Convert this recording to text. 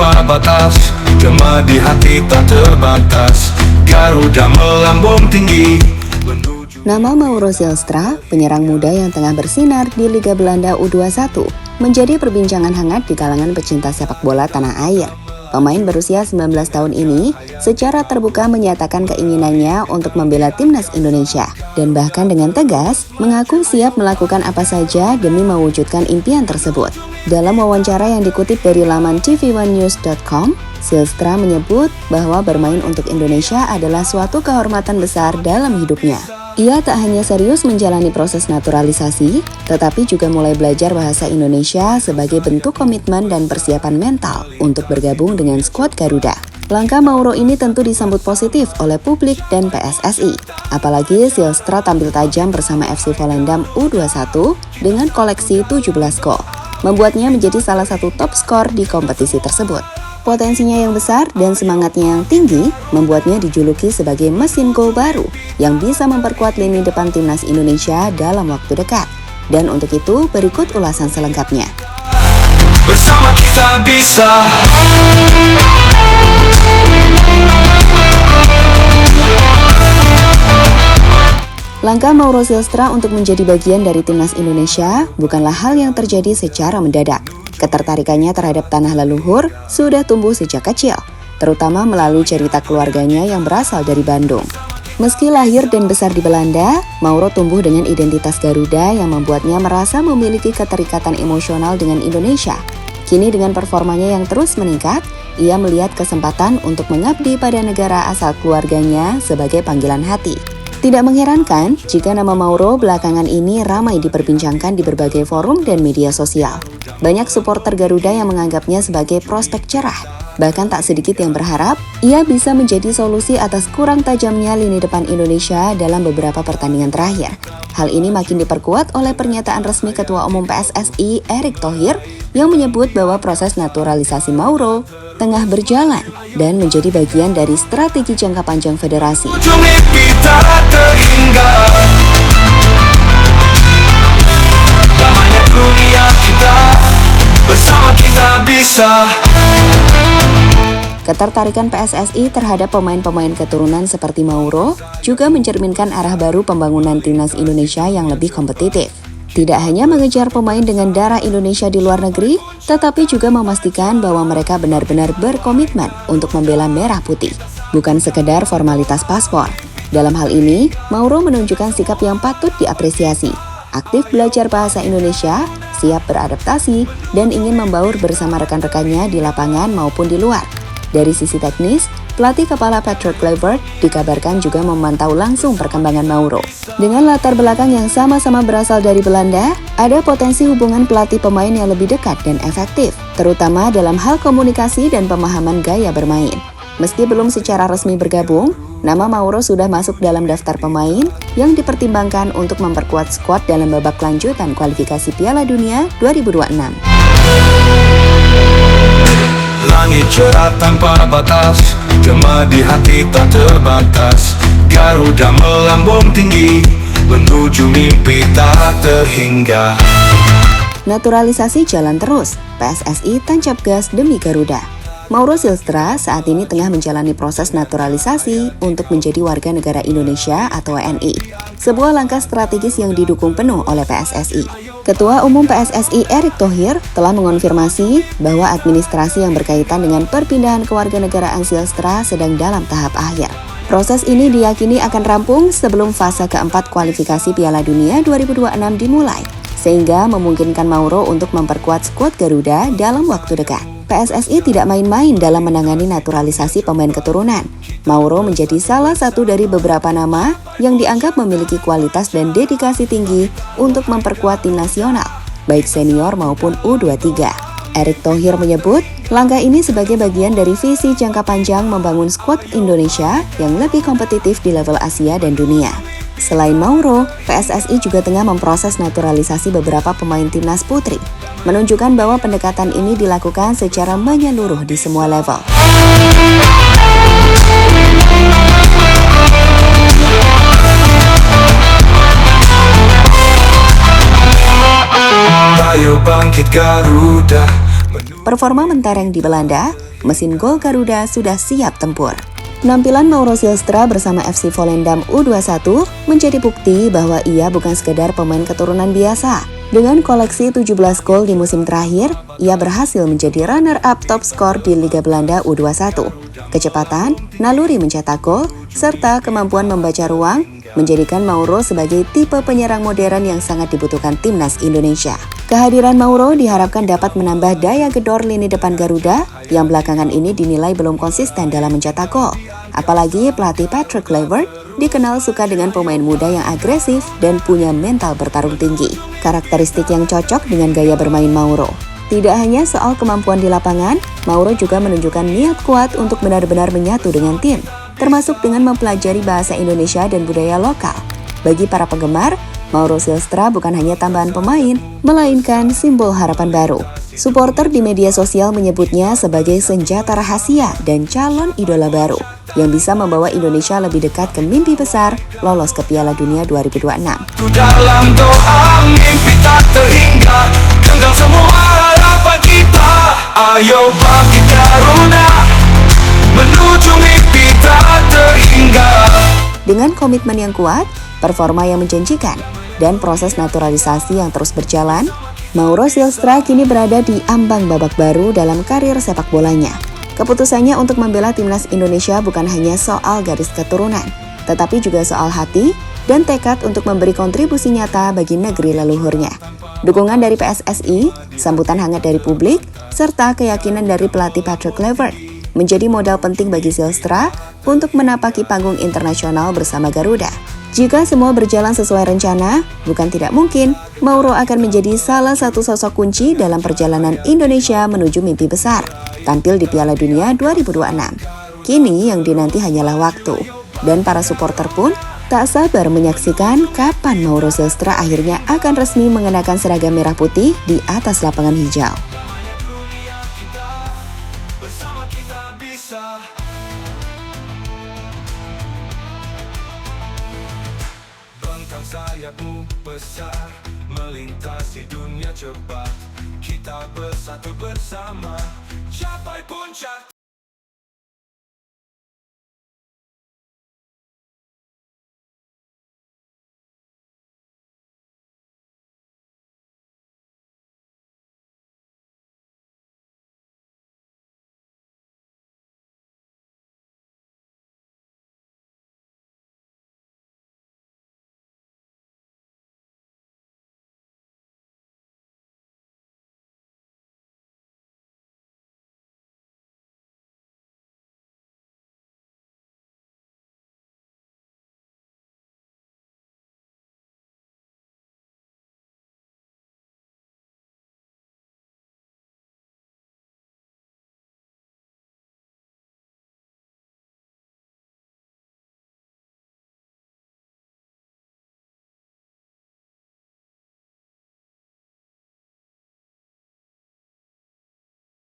tanpa batas, gema di hati tak terbatas. Garuda melambung tinggi. Nama Mauro Zylstra, penyerang muda yang tengah bersinar di Liga Belanda U21, menjadi perbincangan hangat di kalangan pecinta sepak bola tanah air. Pemain berusia 19 tahun ini secara terbuka menyatakan keinginannya untuk membela timnas Indonesia dan bahkan dengan tegas mengaku siap melakukan apa saja demi mewujudkan impian tersebut. Dalam wawancara yang dikutip dari laman tv1news.com, Zylstra menyebut bahwa bermain untuk Indonesia adalah suatu kehormatan besar dalam hidupnya. Ia tak hanya serius menjalani proses naturalisasi, tetapi juga mulai belajar bahasa Indonesia sebagai bentuk komitmen dan persiapan mental untuk bergabung dengan skuad Garuda. Langkah Mauro ini tentu disambut positif oleh publik dan PSSI. Apalagi Zylstra tampil tajam bersama FC Volendam U21 dengan koleksi 17 gol, membuatnya menjadi salah satu top skor di kompetisi tersebut. Potensinya yang besar dan semangatnya yang tinggi membuatnya dijuluki sebagai mesin gol baru yang bisa memperkuat lini depan timnas Indonesia dalam waktu dekat. Dan untuk itu berikut ulasan selengkapnya. Bersama kita bisa. Langkah Mauro Zylstra untuk menjadi bagian dari timnas Indonesia bukanlah hal yang terjadi secara mendadak. Ketertarikannya terhadap tanah leluhur sudah tumbuh sejak kecil, terutama melalui cerita keluarganya yang berasal dari Bandung. Meski lahir dan besar di Belanda, Mauro tumbuh dengan identitas Garuda yang membuatnya merasa memiliki keterikatan emosional dengan Indonesia. Kini dengan performanya yang terus meningkat, ia melihat kesempatan untuk mengabdi pada negara asal keluarganya sebagai panggilan hati. Tidak mengherankan jika nama Mauro belakangan ini ramai diperbincangkan di berbagai forum dan media sosial. Banyak supporter Garuda yang menganggapnya sebagai prospek cerah. Bahkan tak sedikit yang berharap ia bisa menjadi solusi atas kurang tajamnya lini depan Indonesia dalam beberapa pertandingan terakhir. Hal ini makin diperkuat oleh pernyataan resmi Ketua Umum PSSI Erick Thohir yang menyebut bahwa proses naturalisasi Mauro tengah berjalan dan menjadi bagian dari strategi jangka panjang federasi. Ketertarikan PSSI terhadap pemain-pemain keturunan seperti Mauro juga mencerminkan arah baru pembangunan timnas Indonesia yang lebih kompetitif. Tidak hanya mengejar pemain dengan darah Indonesia di luar negeri, tetapi juga memastikan bahwa mereka benar-benar berkomitmen untuk membela merah putih, bukan sekedar formalitas paspor. Dalam hal ini, Mauro menunjukkan sikap yang patut diapresiasi, aktif belajar bahasa Indonesia, siap beradaptasi, dan ingin membaur bersama rekan-rekannya di lapangan maupun di luar. Dari sisi teknis, pelatih kepala Patrick Kluivert dikabarkan juga memantau langsung perkembangan Mauro. Dengan latar belakang yang sama-sama berasal dari Belanda, ada potensi hubungan pelatih pemain yang lebih dekat dan efektif, terutama dalam hal komunikasi dan pemahaman gaya bermain. Meski belum secara resmi bergabung, nama Mauro sudah masuk dalam daftar pemain yang dipertimbangkan untuk memperkuat skuad dalam babak lanjutan kualifikasi Piala Dunia 2026. Langit cerah tanpa batas, gema di hati tak terbatas. Garuda melambung tinggi, menuju mimpi tak terhingga. Naturalisasi jalan terus, PSSI tancap gas demi Garuda. Mauro Zylstra saat ini tengah menjalani proses naturalisasi untuk menjadi warga negara Indonesia atau WNI. Sebuah langkah strategis yang didukung penuh oleh PSSI. Ketua Umum PSSI Erick Thohir telah mengonfirmasi bahwa administrasi yang berkaitan dengan perpindahan kewarganegaraan Zylstra sedang dalam tahap akhir. Proses ini diyakini akan rampung sebelum fase keempat kualifikasi Piala Dunia 2026 dimulai, sehingga memungkinkan Mauro untuk memperkuat skuad Garuda dalam waktu dekat. PSSI tidak main-main dalam menangani naturalisasi pemain keturunan. Mauro menjadi salah satu dari beberapa nama yang dianggap memiliki kualitas dan dedikasi tinggi untuk memperkuat tim nasional, baik senior maupun U23. Erick Thohir menyebut langkah ini sebagai bagian dari visi jangka panjang membangun skuad Indonesia yang lebih kompetitif di level Asia dan dunia. Selain Mauro, PSSI juga tengah memproses naturalisasi beberapa pemain timnas putri, menunjukkan bahwa pendekatan ini dilakukan secara menyeluruh di semua level. Ayo bangkit Garuda. Performa mentereng di Belanda mesin gol Garuda sudah siap tempur. Penampilan Mauro Silstra bersama FC Volendam U21 menjadi bukti bahwa ia bukan sekedar pemain keturunan biasa. Dengan koleksi 17 gol di musim terakhir, ia berhasil menjadi runner-up top skor di Liga Belanda U21. Kecepatan, naluri mencetak gol, serta kemampuan membaca ruang menjadikan Mauro sebagai tipe penyerang modern yang sangat dibutuhkan timnas Indonesia. Kehadiran Mauro diharapkan dapat menambah daya gedor lini depan Garuda yang belakangan ini dinilai belum konsisten dalam mencetak gol. Apalagi pelatih Patrick Kluivert dikenal suka dengan pemain muda yang agresif dan punya mental bertarung tinggi. Karakteristik yang cocok dengan gaya bermain Mauro. Tidak hanya soal kemampuan di lapangan, Mauro juga menunjukkan niat kuat untuk benar-benar menyatu dengan tim, termasuk dengan mempelajari bahasa Indonesia dan budaya lokal. Bagi para penggemar, Mauro Silstra bukan hanya tambahan pemain, melainkan simbol harapan baru. Suporter di media sosial menyebutnya sebagai senjata rahasia dan calon idola baru yang bisa membawa Indonesia lebih dekat ke mimpi besar lolos ke Piala Dunia 2026. Dalam doa mimpi tak terhingga, genggam semua harapan kita. Ayo bangkit Garuda, menuju mimpi tak terhingga. Dengan komitmen yang kuat, performa yang menjanjikan, dan proses naturalisasi yang terus berjalan, Mauro Silstra kini berada di ambang babak baru dalam karir sepak bolanya. Keputusannya untuk membela timnas Indonesia bukan hanya soal garis keturunan, tetapi juga soal hati dan tekad untuk memberi kontribusi nyata bagi negeri leluhurnya. Dukungan dari PSSI, sambutan hangat dari publik, serta keyakinan dari pelatih Patrick Kluivert menjadi modal penting bagi Silstra untuk menapaki panggung internasional bersama Garuda. Jika semua berjalan sesuai rencana, bukan tidak mungkin Mauro akan menjadi salah satu sosok kunci dalam perjalanan Indonesia menuju mimpi besar, tampil di Piala Dunia 2026. Kini yang dinanti hanyalah waktu, dan para supporter pun tak sabar menyaksikan kapan Mauro Silstra akhirnya akan resmi mengenakan seragam merah putih di atas lapangan hijau. Bersama kita bisa. Bentang sayapmu besar, melintasi dunia cepat. Kita bersatu bersama, capai puncak